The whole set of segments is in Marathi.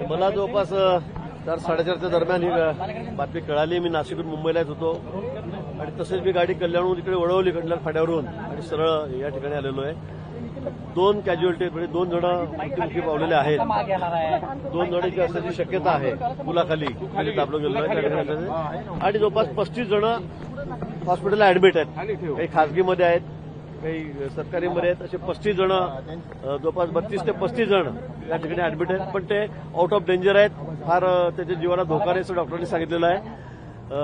मला जवळपास 4-4:30च्या दरम्यान ही बातमी कळाली. मी नाशिकहून मुंबईला येत होतो आणि तसेच मी गाडी कल्याणहून इकडे वळवली कल्याण फाट्यावरून आणि सरळ या ठिकाणी आलेलो आहे. 2 कॅज्युअल्टी म्हणजे 2 जण मृत्युमुखी पावलेले आहेत. 2 जणांची असण्याची शक्यता आहे. पुलाखाली दाबलं गेलेलं आहे त्या ठिकाणी आणि जवळपास 35 जण हॉस्पिटलला ऍडमिट आहेत. काही खासगीमध्ये आहेत, काही सरकारीमध्ये आहेत. असे 35 जण जवळपास 32 ते 35 जण या ठिकाणी ऍडमिट आहेत. पण ते आउट ऑफ डेंजर आहेत. फार त्याच्या जीवाला धोका नाही असं डॉक्टरांनी सांगितलेलं आहे.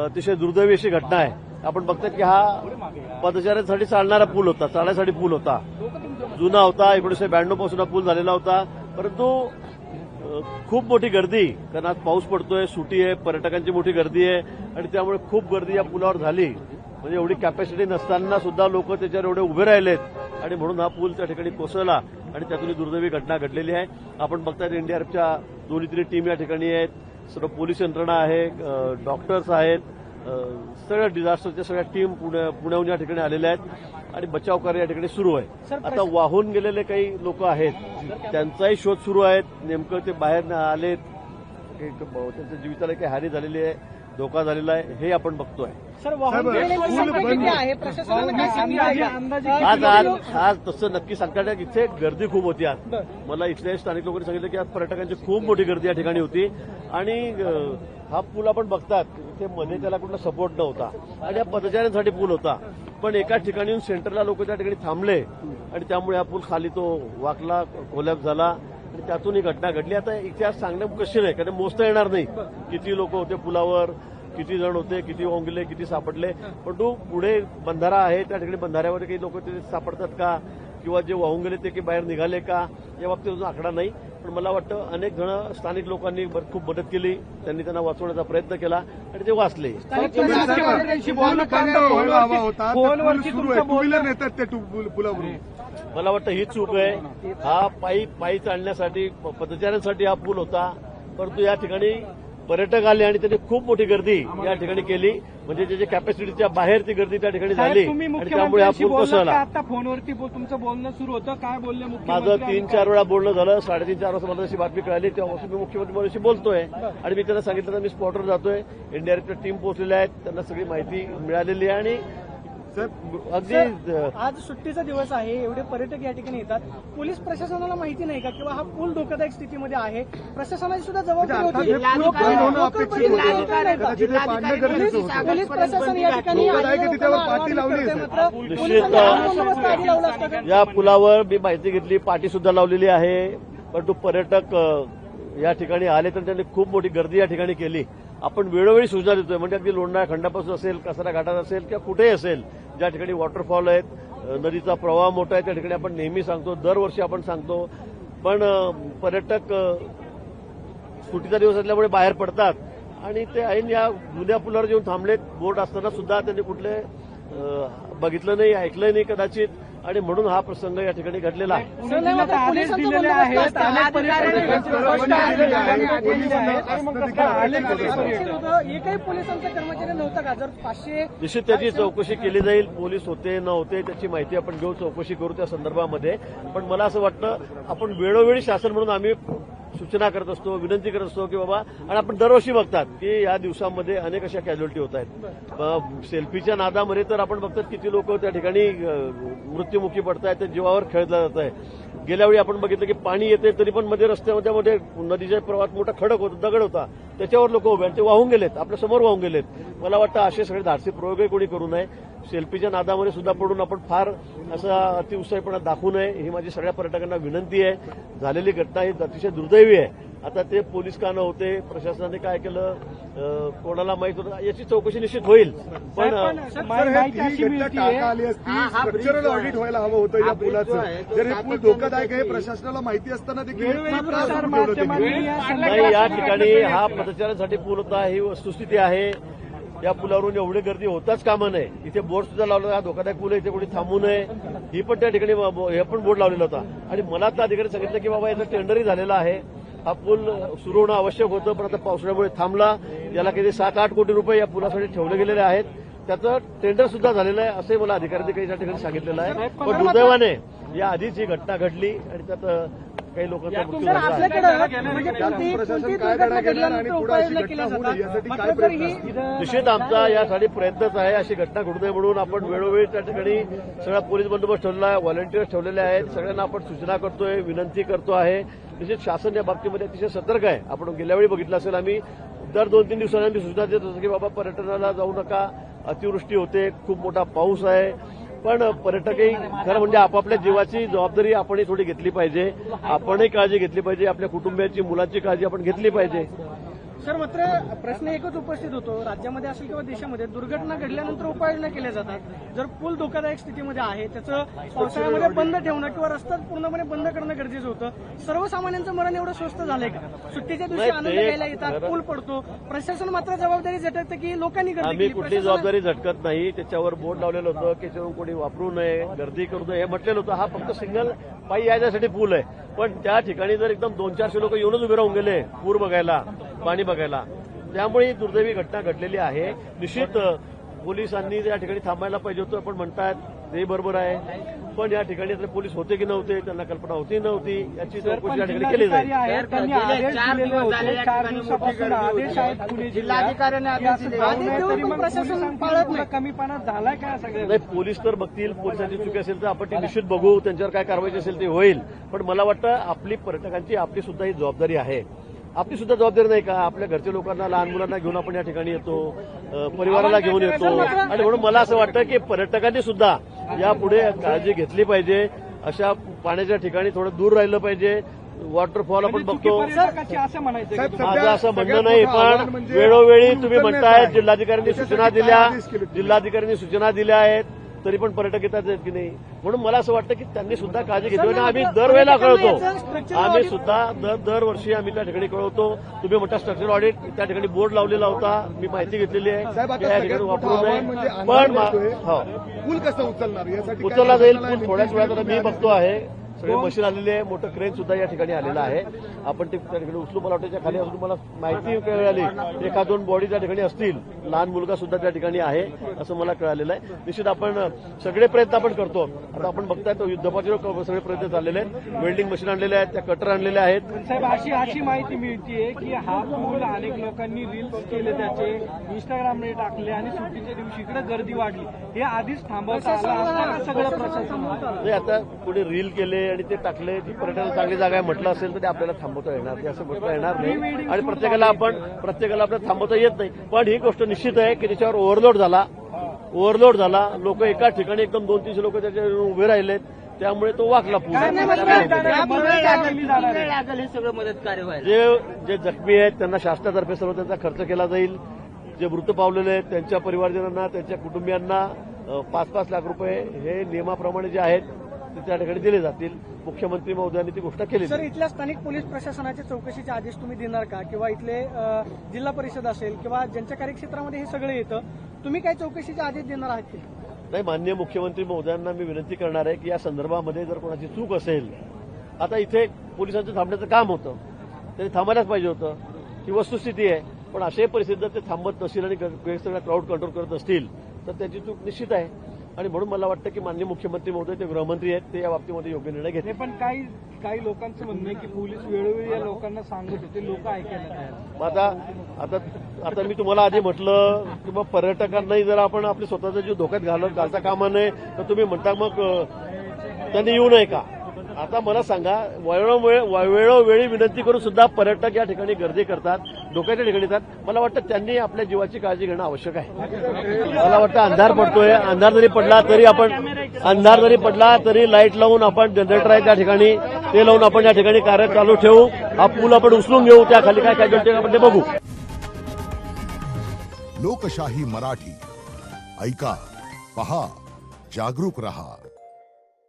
अतिशय दुर्दैवी अशी घटना आहे. आपण बघतात की हा पदचाऱ्यांसाठी चालणारा पूल होता, चालण्यासाठी पूल होता, जुना होता. 1992 पासून हा पूल झालेला होता. परंतु खूप मोठी गर्दी, कारण आज पाऊस पडतोय, सुटी आहे, पर्यटकांची मोठी गर्दी आहे आणि त्यामुळे खूप गर्दी या पुलावर झाली. म्हणजे एवढी कॅपॅसिटी नसताना सुद्धा लोक त्याच्यावर एवढे उभे राहिलेत आणि म्हणून हा पूल त्या ठिकाणी कोसळला आणि त्यातून ही दुर्दैवी घटना घडलेली आहे. आपण बघताय एनडीआरएफच्या 2-3 टीम या ठिकाणी आहेत, सर्व पोलीस यंत्रणा आहे, डॉक्टर्स आहेत, सगळ्या डिझास्टरच्या सगळ्या टीम पुण्याहून या ठिकाणी आलेल्या आहेत आणि बचाव कार्य या ठिकाणी सुरू आहे. आता वाहून गेलेले काही लोक आहेत, त्यांचाही शोध सुरू आहे. नेमकं ते बाहेर आलेत, त्यांच्या जीविताला काही हानी झालेली आहे, धोका झालेला आहे, हे आपण बघतोय. आज तसं नक्की सांगता येईल. इथे गर्दी खूप होती. आज मला इथल्या स्थानिक लोकांनी सांगितलं की आज पर्यटकांची खूप मोठी गर्दी या ठिकाणी होती आणि हा पूल आपण बघतात इथे मध्ये त्याला कुठला सपोर्ट नव्हता आणि हा पदचाऱ्यांसाठी पूल होता. पण एका ठिकाणी सेंटरला लोक त्या ठिकाणी थांबले आणि त्यामुळे हा पूल खाली तो वाकला, कोलॅप्स झाला आणि त्यातून ही घटना घडली. आता इतिहास सांगणं कशी नाही, कारण मोजता येणार नाही किती लोक होते पुलावर, किती जण होते, किती वाहून गेले, किती सापडले. परंतु पुढे बंधारा आहे, त्या ठिकाणी बंधाऱ्यावर काही लोक तिथे सापडतात का किंवा जे वाहून गेले ते काही बाहेर निघाले का या बाबतीत अजून आकडा नाही. पण मला वाटतं अनेक जण स्थानिक लोकांनी खूप मदत केली, त्यांनी त्यांना वाचवण्याचा प्रयत्न केला आणि ते वाचले. मला वाटतं ही चूक आहे. हा पायी चालण्यासाठी, पदचाऱ्यांसाठी हा पूल होता, परंतु या ठिकाणी पर्यटक आले आणि त्यांनी खूप मोठी गर्दी या ठिकाणी केली. म्हणजे ज्याच्या कॅपॅसिटीच्या बाहेर ती गर्दी त्या ठिकाणी झाली आणि त्यामुळे हा पूल कोसळला. आता फोनवरती तुमचं बोलणं सुरू होतं, काय बोलले माझं 3-4 वेळा बोलणं झालं. 3:30-4 वाजता मला अशी बातमी कळाली, तेव्हापासून मी मुख्यमंत्र्यांशी बोलतोय आणि मी त्यांना सांगितलं तर मी स्पॉटवर जातोय. एनडीआरएफच्या टीम पोहोचलेल्या आहेत, त्यांना सगळी माहिती मिळालेली आहे आणि अगदी आज सुट्टीचा दिवस आहे, एवढे पर्यटक या ठिकाणी येतात. पोलीस प्रशासनाला माहिती नाही का किंवा हा पूल धोकादायक स्थितीमध्ये आहे, प्रशासनाची सुद्धा जबाबदारी होती. पोलीस प्रशासन या ठिकाणी या पुलावर मी माहिती घेतली, पाटी सुद्धा लावलेली आहे. परंतु पर्यटक या ठिकाणी आले तर त्यांनी खूप मोठी गर्दी या ठिकाणी केली. आपण वेळोवेळी सूचना देतोय, म्हणजे अगदी लोणार खंडापासून असेल, कसारा घाटात असेल किंवा कुठेही असेल, ज्या ठिकाणी वॉटरफॉल आहेत, नदीचा प्रवाह मोठा आहे, त्या ठिकाणी आपण नेहमी सांगतो, दरवर्षी आपण सांगतो. पण पर्यटक सुट्टीचा दिवस असल्यामुळे बाहेर पडतात आणि ते ऐन या जुन्या पुलावर येऊन थांबलेत. बोर्ड असताना सुद्धा त्यांनी कुठले बघितलं नाही, ऐकलं नाही कदाचित आणि म्हणून हा प्रसंग या ठिकाणी घडलेला आहे. एकही पोलिसांचा कर्मचारी नव्हता का? जर 500 निश्चित त्याची चौकशी केली जाईल. पोलीस होते नव्हते त्याची माहिती आपण घेऊ, चौकशी करू त्या संदर्भामध्ये. पण मला असं वाटतं आपण वेळोवेळी शासन म्हणून आम्ही सूचना करत असतो, विनंती करत असतो की बाबा, आणि आपण दरवर्षी बघतात की या दिवसामध्ये अनेक अशा कॅज्युअल्टी होत आहेत. सेल्फीच्या नादामध्ये तर आपण बघतात किती लोक त्या ठिकाणी मृत्युमुखी पडत आहेत, जीवावर खेळलं जात आहे. गेल्या वेळी आपण बघितलं की पाणी येते तरी पण मध्ये रस्त्यामध्ये नदीच्या प्रवाहात मोठा खडक होता, दगड होता, त्याच्यावर लोक उभे आणि ते वाहून गेलेत, आपल्या समोर वाहून गेलेत. मला वाटतं असे सगळे धाडसी प्रयोगही कोणी करू नये. सेल्फीच्या नादामध्ये सुद्धा पडून आपण फार असा अतिउत्साहीपणा दाखवू नये, ही माझी सगळ्या पर्यटकांना विनंती आहे. झालेली घटना ही अतिशय दुर्दैवी आहे. आता ते पोलीस का नव्हते, प्रशासनाने काय केलं, कोणाला माहित होतं, याची चौकशी निश्चित होईल. पण स्ट्रक्चरल ऑडिट व्हायला हवं होतं या पुलाचं. जर हे पूल धोकादायक आहे प्रशासनाला माहिती असताना देखील नाही, या ठिकाणी हा पदचाऱ्यांसाठी पूल होता, ही वस्तुस्थिती आहे. या पुलावरून एवढी गर्दी होताच कामा नये. इथे बोर्ड सुद्धा लावला, हा धोकादायक पूल आहे, इथे कोणी थांबू नये, ही पण त्या ठिकाणी हे पण बोर्ड लावलेला होता. आणि मला आता अधिकारी सांगितलं की बाबा याचं टेंडरही झालेलं आहे, हा पूल सुरू होणं आवश्यक होतं, पण आता पावसाळ्यामुळे थांबला. याला किती 7-8 कोटी रुपये या पुलासाठी ठेवले गेलेले आहेत. त्याचं टेंडर सुद्धा झालेलं आहे असंही मला अधिकाऱ्यांनी काही त्या ठिकाणी सांगितलेलं आहे. पण दुर्दैवाने या आधीच ही घटना घडली आणि त्यात काही लोकांचा मृत्यू सर झाला आहे. आपल्याकडे म्हणजे कोणतीही प्रशासन कोणतीही काय दुर्घटना धडा घेणार आणि घडल्यानंतर पुढे अशी उपाययोजना घटना केल्या होऊ नये यासाठी जातात. काय मात्र तरी प्रयत्न ही निश्चित आमचा यासाठी प्रयत्नच आहे. अशी घटना घडू नये म्हणून आपण वेळोवेळी त्या ठिकाणी सगळा पोलीस बंदोबस्त ठेवला आहे, व्हॉलंटियर्स ठेवलेले आहेत, सगळ्यांना आपण सूचना करतोय, विनंती करतो आहे. निश्चित शासन या बाबतीमध्ये अतिशय सतर्क आहे. आपण गेल्या वेळी बघितलं असेल, आम्ही दर 2-3 दिवसांनी आम्ही सूचना देत होतो की बाबा पर्यटनाला जाऊ नका, अतिवृष्टी होते, खूप मोठा पाऊस आहे. पण पर्यटकही खरं म्हणजे आपापल्या जीवाची जबाबदारी आपणही थोडी घेतली पाहिजे, आपणही काळजी घेतली पाहिजे, आपल्या कुटुंबियांची मुलांची काळजी आपण घेतली पाहिजे. सर मात्र प्रश्न एकच उपस्थित होतो, राज्यामध्ये असेल किंवा देशामध्ये दुर्घटना घडल्यानंतर उपाययोजना केल्या जातात. जर पूल धोकादायक स्थितीमध्ये आहे त्याचं पावसाळ्यामध्ये बंद ठेवणं किंवा रस्ता पूर्णपणे बंद करणं गरजेचं होतं. सर्वसामान्यांचं मरण एवढं स्वस्त झालंय का? सुट्टीच्या दिवशी नाही, आनंद ते घ्यायला येतात, खरं- पूल पडतो, प्रशासन मात्र जबाबदारी झटकतं की लोकांनी गर्दी आम्ही केली. कुठली जबाबदारी झटकत नाही. त्याच्यावर बोर्ड लावलेलं होतं की त्याच्यावर कोणी वापरू नये, गर्दी करू नये हे म्हटलेलं होतं. हा फक्त सिंगल पायी यायसाठी पूल आहे. पण त्या ठिकाणी जर एकदम 200-400 लोक येऊनच उभे राहून गेले पूर बघायला, पाणी बघायला, त्यामुळे ही दुर्दैवी घटना घडलेली आहे. निश्चित पोलिसांनी त्या ठिकाणी थांबायला पाहिजे होतं. पण म्हणतात ते बरोबर आहे, पण या ठिकाणी तर पोलीस होते की नव्हते, त्यांना कल्पना होती नव्हती याची चौकशी या ठिकाणी केली जाईल. त्यांनी आदेश दिलेले होते, 4 दिवसापासून आदेश आहेत पुणे जिल्हाधिकाऱ्यांनी आदेश दिले, पण प्रशासन पाळत नाही. कमीपणा झालाय काय सगळं? नाही, पोलीस तर बघतील, पोलिसांची चुकी असेल तर आपण ती निश्चित बघू, त्यांच्यावर काय कारवाई असेल ते होईल. पण मला वाटतं आपली पर्यटकांची आपली सुद्धा ही जबाबदारी आहे. आपली सुद्धा जबाबदारी नाही का? आपल्या घरच्या लोकांना, लहान मुलांना घेऊन आपण या ठिकाणी येतो, परिवाराला घेऊन येतो, आणि म्हणून मला असं वाटतं की पर्यटकांनी सुद्धा यापुढे काळजी घेतली पाहिजे. अशा पाण्याच्या ठिकाणी थोडं दूर राहिलं पाहिजे. वॉटरफॉल आपण बघतो. असं म्हणायचं साहेब, माझं सध्या असं म्हणणं सगळ्यात नाही, मोठं आव्हान पण म्हणजे वेळोवेळी तुम्ही उत्तर म्हणताय मिळत आहे. जिल्हाधिकाऱ्यांनी सूचना त्याच्यासाठी दिल्या, काय आदेश केले तुम्ही? जिल्हाधिकाऱ्यांनी सूचना दिल्या आहेत, तरी पण पर्यटक येतात की नाही. म्हणून मला असं वाटतं की त्यांनी सुद्धा काळजी घेतली पाहिजे. आम्ही दरवेळेला कळवतो, आम्ही सुद्धा दरवर्षी आम्ही त्या ठिकाणी कळवतो. तुम्ही म्हणता स्ट्रक्चर ऑडिट, त्या ठिकाणी बोर्ड लावलेला होता, मी माहिती घेतलेली आहे साहेब, आता की या सगळ्यात ठिकाणी मोठं वापरू आव्हान म्हणजे नये. अंधार पण पडतोय. हो, पूल कसं उचलणार यासाठी काय उचलला जाईल प्रशासनाला पूल थोड्याच वेळात. आता मी निर्देश बघतो आहे सगळे मशीन आलेले आहे, मोठं क्रेन सुद्धा या ठिकाणी आलेलं आहे. आपण ते त्या ठिकाणी उचलू, मला वाटतं त्या खाली अजून मला माहिती मिळाली 1-2 बॉडी त्या ठिकाणी असतील. लहान मुलगा सुद्धा त्या ठिकाणी आहे असं मला कळालेलं आहे. निश्चित आपण सगळे प्रयत्न आपण करतो. आता आपण बघताय तो युद्धपातळीवर सगळे प्रयत्न चाललेले आहेत. वेल्डिंग मशीन आणलेले आहेत, त्या कटर आणलेले आहेत. साहेब अशी माहिती मिळतीये की हा पूल अनेक लोकांनी रील्स केले, त्याचे इंस्टाग्रामने टाकले आणि सुट्टीच्या दिवशी इकडे गर्दी वाढली. हे आधीच थांबवता आलं असताना सगळं प्रशासन नाही, आता कोणी रील केले आणि ते टाकले, ती पर्यटनाला चांगली जागा आहे म्हटलं असेल तर ते आपल्याला थांबवता येणार नाही, असं गोष्ट येणार नाही. आणि प्रत्येकाला आपल्याला थांबवता येत नाही. पण ही गोष्ट निश्चित आहे की त्याच्यावर ओव्हरलोड झाला. लोक एका ठिकाणी एकदम 200-300 लोक त्याच्यावर उभे राहिलेत, त्यामुळे तो वाकला पूल. सगळं मदत कार्य व्हायला जे जखमी आहेत त्यांना शासनातर्फे सर्व त्यांचा खर्च केला जाईल. जे मृत पावलेले आहेत त्यांच्या परिवारजनांना, त्यांच्या कुटुंबियांना 5-5 लाख रुपये हे नियमाप्रमाणे जे आहेत ते त्या ठिकाणी दिले जातील. मुख्यमंत्री महोदयांनी ती घोषणा केली. सर, इथल्या स्थानिक पोलीस प्रशासनाच्या चौकशीचे आदेश तुम्ही देणार का? किंवा इथले जिल्हा परिषद असेल किंवा ज्यांच्या कार्यक्षेत्रामध्ये हे सगळं येतं, तुम्ही काय चौकशीचे आदेश देणार आहात की? नाही, माननीय मुख्यमंत्री महोदयांना मी विनंती करणार आहे की या संदर्भामध्ये जर कोणाची चूक असेल, आता इथे पोलिसांचं थांबण्याचं काम होतं, त्यांनी थांबायलाच पाहिजे होतं, ही वस्तुस्थिती आहे. पण अशाही परिस्थितीत जर ते थांबत नसतील आणि सगळ्या क्राऊड कंट्रोल करत असतील तर त्याची चूक निश्चित आहे. आणि म्हणून मला वाटतं की माननीय मुख्यमंत्री महोदय, ते गृहमंत्री आहेत, ते या बाबतीमध्ये योग्य निर्णय घेतील. पण काही लोकांचं म्हणणं आहे की पोलीस वेळोवेळी या लोकांना सांगत होते, लोक ऐकायला तयार. आता मी तुम्हाला आधी म्हटलं की मग पर्यटकांनाही जर आपण आपले स्वतःचा जीव धोक्यात घालता कामा नये, तर तुम्ही म्हणता मग त्यांनी येऊ नये का? आता मला सांगा, वेळोवेळी विनंती करून सुद्धा पर्यटक या ठिकाणी गर्दी करतात, धोक्याच्या ठिकाणी येतात. मला वाटतं त्यांनी आपल्या जीवाची काळजी घेणं आवश्यक आहे. मला वाटतं अंधार पडतोय, अंधार जरी पडला तरी लाईट लावून आपण जनरेटर आहे त्या ठिकाणी ते लावून आपण या ठिकाणी कार्य चालू ठेवू. हा पूल आपण उचलून घेऊ, त्या खाली काय काय आपण ते बघू. लोकशाही मराठी ऐका, पहा, जागरूक रहा.